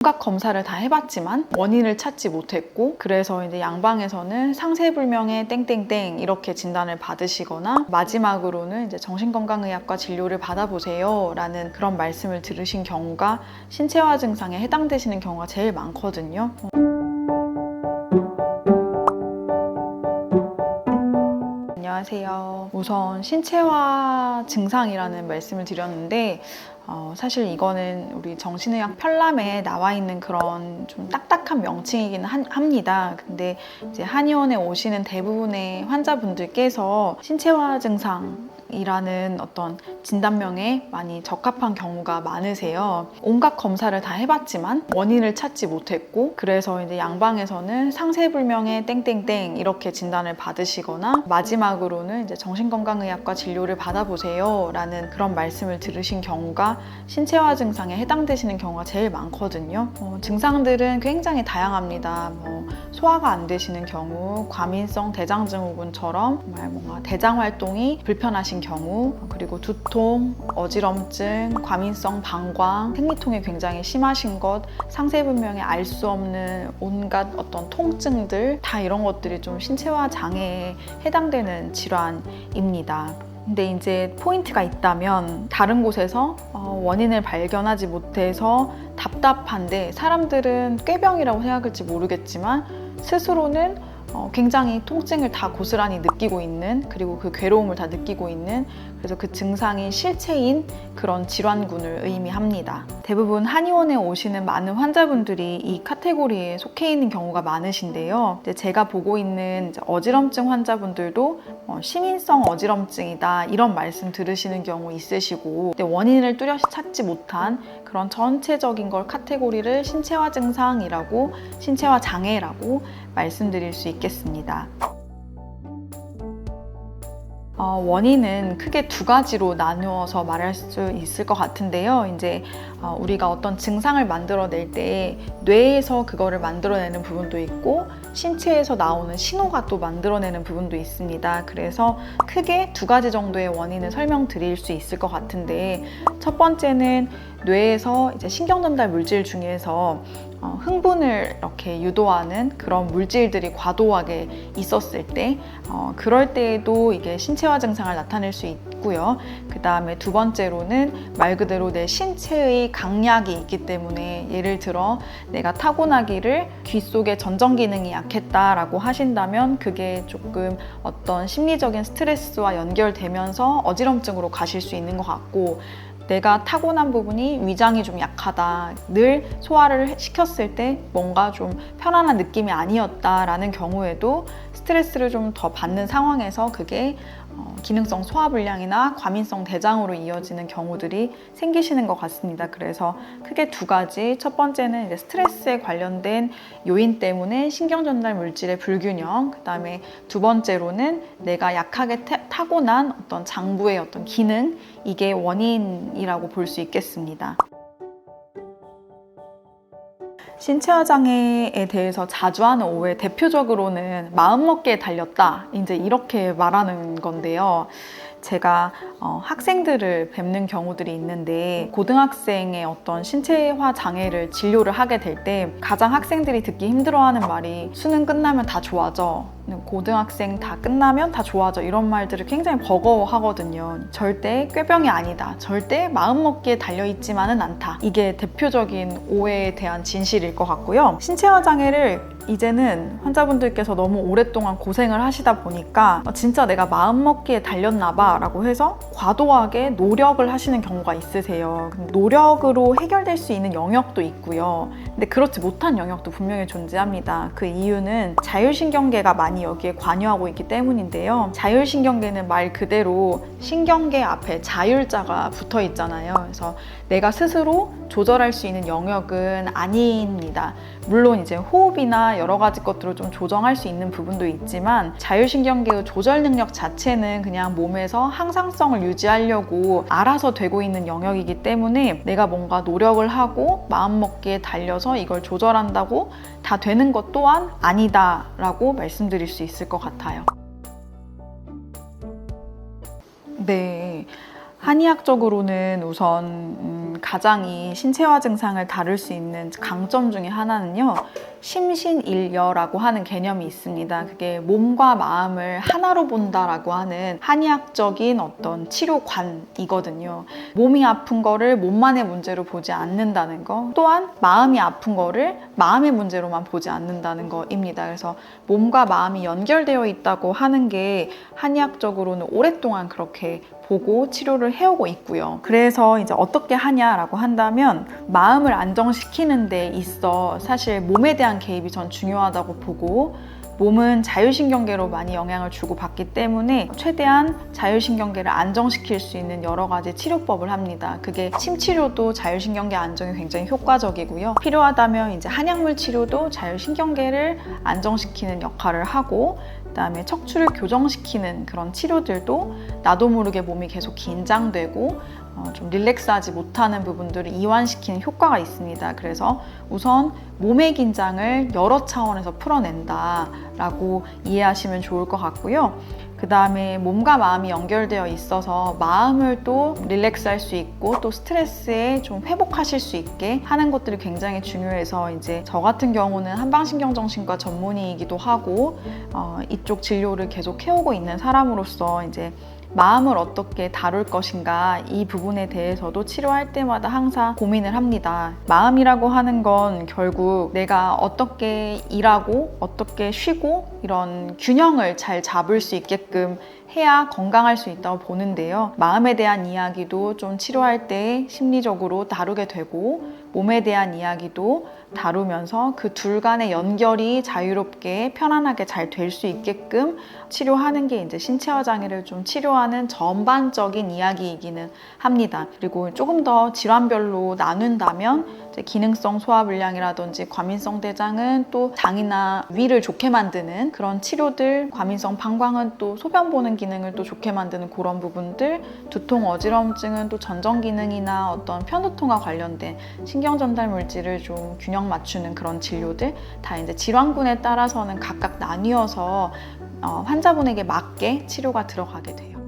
온갖 검사를 다 해봤지만 원인을 찾지 못했고, 그래서 이제 양방에서는 상세불명의 땡땡땡 이렇게 진단을 받으시거나 마지막으로는 이제 정신건강의학과 진료를 받아보세요 라는 그런 말씀을 들으신 경우가 신체화 증상에 해당되시는 경우가 제일 많거든요. 안녕하세요. 우선 신체화 증상이라는 말씀을 드렸는데 사실 이거는 우리 정신의학 편람에 나와 있는 그런 좀 딱딱한 명칭이긴 합니다. 근데 이제 한의원에 오시는 대부분의 환자분들께서 신체화 증상이라는 어떤 진단명에 많이 적합한 경우가 많으세요. 온갖 검사를 다 해봤지만 원인을 찾지 못했고, 그래서 이제 양방에서는 상세불명의 땡땡땡 이렇게 진단을 받으시거나 마지막으로는 이제 정신건강의학과 진료를 받아보세요 라는 그런 말씀을 들으신 경우가 신체화 증상에 해당되시는 경우가 제일 많거든요. 증상들은 굉장히 다양합니다. 소화가 안 되시는 경우, 과민성 대장증후군처럼 뭔가 대장 활동이 불편하신 경우, 그리고 두통, 어지럼증, 과민성 방광, 생리통이 굉장히 심하신 것, 상세불명의 알 수 없는 온갖 어떤 통증들, 다 이런 것들이 좀 신체화 장애에 해당되는 질환입니다. 근데 이제 포인트가 있다면, 다른 곳에서 원인을 발견하지 못해서 답답한데 사람들은 꾀병이라고 생각할지 모르겠지만 스스로는 굉장히 통증을 다 고스란히 느끼고 있는, 그리고 그 괴로움을 다 느끼고 있는, 그래서 그 증상이 실체인 그런 질환군을 의미합니다. 대부분 한의원에 오시는 많은 환자분들이 이 카테고리에 속해 있는 경우가 많으신데요. 제가 보고 있는 어지럼증 환자분들도 시민성 어지럼증이다 이런 말씀 들으시는 경우 있으시고, 원인을 뚜렷이 찾지 못한 그런 전체적인 걸 카테고리를 신체화 증상이라고, 신체화 장애라고 말씀드릴 수 있겠습니다. 원인은 크게 두 가지로 나누어서 말할 수 있을 것 같은데요. 이제 우리가 어떤 증상을 만들어낼 때 뇌에서 그거를 만들어내는 부분도 있고 신체에서 나오는 신호가 또 만들어내는 부분도 있습니다. 그래서 크게 두 가지 정도의 원인을 설명드릴 수 있을 것 같은데, 첫 번째는 뇌에서 이제 신경전달 물질 중에서 흥분을 이렇게 유도하는 그런 물질들이 과도하게 있었을 때, 그럴 때에도 이게 신체화 증상을 나타낼 수 있고요. 그 다음에 두 번째로는 말 그대로 내 신체의 강약이 있기 때문에, 예를 들어 내가 타고나기를 귀 속에 전정 기능이 약했다라고 하신다면 그게 조금 어떤 심리적인 스트레스와 연결되면서 어지럼증으로 가실 수 있는 것 같고, 내가 타고난 부분이 위장이 좀 약하다, 늘 소화를 시켰을 때 뭔가 좀 편안한 느낌이 아니었다라는 경우에도 스트레스를 좀 더 받는 상황에서 그게 기능성 소화불량이나 과민성 대장으로 이어지는 경우들이 생기시는 것 같습니다. 그래서 크게 두 가지, 첫 번째는 이제 스트레스에 관련된 요인 때문에 신경전달 물질의 불균형, 그 다음에 두 번째로는 내가 약하게 타고난 어떤 장부의 어떤 기능, 이게 원인이라고 볼 수 있겠습니다. 신체화 장애에 대해서 자주 하는 오해, 대표적으로는 마음먹기에 달렸다, 이제 이렇게 말하는 건데요. 제가 학생들을 뵙는 경우들이 있는데, 고등학생의 어떤 신체화 장애를 진료를 하게 될 때 가장 학생들이 듣기 힘들어하는 말이 수능 끝나면 다 좋아져, 고등학생 다 끝나면 다 좋아져, 이런 말들을 굉장히 버거워하거든요. 절대 꾀병이 아니다, 절대 마음먹기에 달려있지만은 않다, 이게 대표적인 오해에 대한 진실일 것 같고요. 신체화 장애를 이제는 환자분들께서 너무 오랫동안 고생을 하시다 보니까 진짜 내가 마음먹기에 달렸나 봐 라고 해서 과도하게 노력을 하시는 경우가 있으세요. 노력으로 해결될 수 있는 영역도 있고요. 근데 그렇지 못한 영역도 분명히 존재합니다. 그 이유는 자율신경계가 많이 여기에 관여하고 있기 때문인데요. 자율신경계는 말 그대로 신경계 앞에 자율자가 붙어 있잖아요. 그래서 내가 스스로 조절할 수 있는 영역은 아닙니다. 물론 이제 호흡이나 여러 가지 것들을 좀 조정할 수 있는 부분도 있지만, 자율신경계의 조절 능력 자체는 그냥 몸에서 항상성을 유지하려고 알아서 되고 있는 영역이기 때문에, 내가 뭔가 노력을 하고 마음먹기에 달려서 이걸 조절한다고 다 되는 것 또한 아니다라고 말씀드릴 수 있을 것 같아요. 네. 한의학적으로는 우선 가장 이 신체화 증상을 다룰 수 있는 강점 중에 하나는요, 심신일여라고 하는 개념이 있습니다. 그게 몸과 마음을 하나로 본다라고 하는 한의학적인 어떤 치료관이거든요. 몸이 아픈 거를 몸만의 문제로 보지 않는다는 거, 또한 마음이 아픈 거를 마음의 문제로만 보지 않는다는 거입니다. 그래서 몸과 마음이 연결되어 있다고 하는 게 한의학적으로는 오랫동안 그렇게 보고 치료를 해오고 있고요. 그래서 이제 어떻게 하냐라고 한다면, 마음을 안정시키는 데 있어 사실 몸에 대한 개입이 전 중요하다고 보고, 몸은 자율신경계로 많이 영향을 주고 받기 때문에 최대한 자율신경계를 안정시킬 수 있는 여러 가지 치료법을 합니다. 그게 침치료도 자율신경계 안정에 굉장히 효과적이고요. 필요하다면 이제 한약물 치료도 자율신경계를 안정시키는 역할을 하고, 그다음에 척추를 교정시키는 그런 치료들도 나도 모르게 몸이 계속 긴장되고 좀 릴렉스하지 못하는 부분들을 이완시키는 효과가 있습니다. 그래서 우선 몸의 긴장을 여러 차원에서 풀어낸다라고 이해하시면 좋을 것 같고요. 그 다음에 몸과 마음이 연결되어 있어서 마음을 또 릴렉스할 수 있고 또 스트레스에 좀 회복하실 수 있게 하는 것들이 굉장히 중요해서, 이제 저 같은 경우는 한방신경정신과 전문의이기도 하고 이쪽 진료를 계속 해오고 있는 사람으로서 이제 마음을 어떻게 다룰 것인가, 이 부분에 대해서도 치료할 때마다 항상 고민을 합니다. 마음이라고 하는 건 결국 내가 어떻게 일하고 어떻게 쉬고 이런 균형을 잘 잡을 수 있게끔 해야 건강할 수 있다고 보는데요. 마음에 대한 이야기도 좀 치료할 때 심리적으로 다루게 되고, 몸에 대한 이야기도 다루면서 그 둘 간의 연결이 자유롭게 편안하게 잘 될 수 있게끔 치료하는 게 이제 신체화 장애를 좀 치료하는 전반적인 이야기이기는 합니다. 그리고 조금 더 질환별로 나눈다면 이제 기능성 소화불량이라든지 과민성 대장은 또 장이나 위를 좋게 만드는 그런 치료들, 과민성 방광은 또 소변 보는 기능을 또 좋게 만드는 그런 부분들, 두통 어지러움증은 또 전정 기능이나 어떤 편두통과 관련된 신경 전달 물질을 좀 균형 맞추는 그런 진료들, 다 이제 질환군에 따라서는 각각 나뉘어서 환자분에게 맞게 치료가 들어가게 돼요.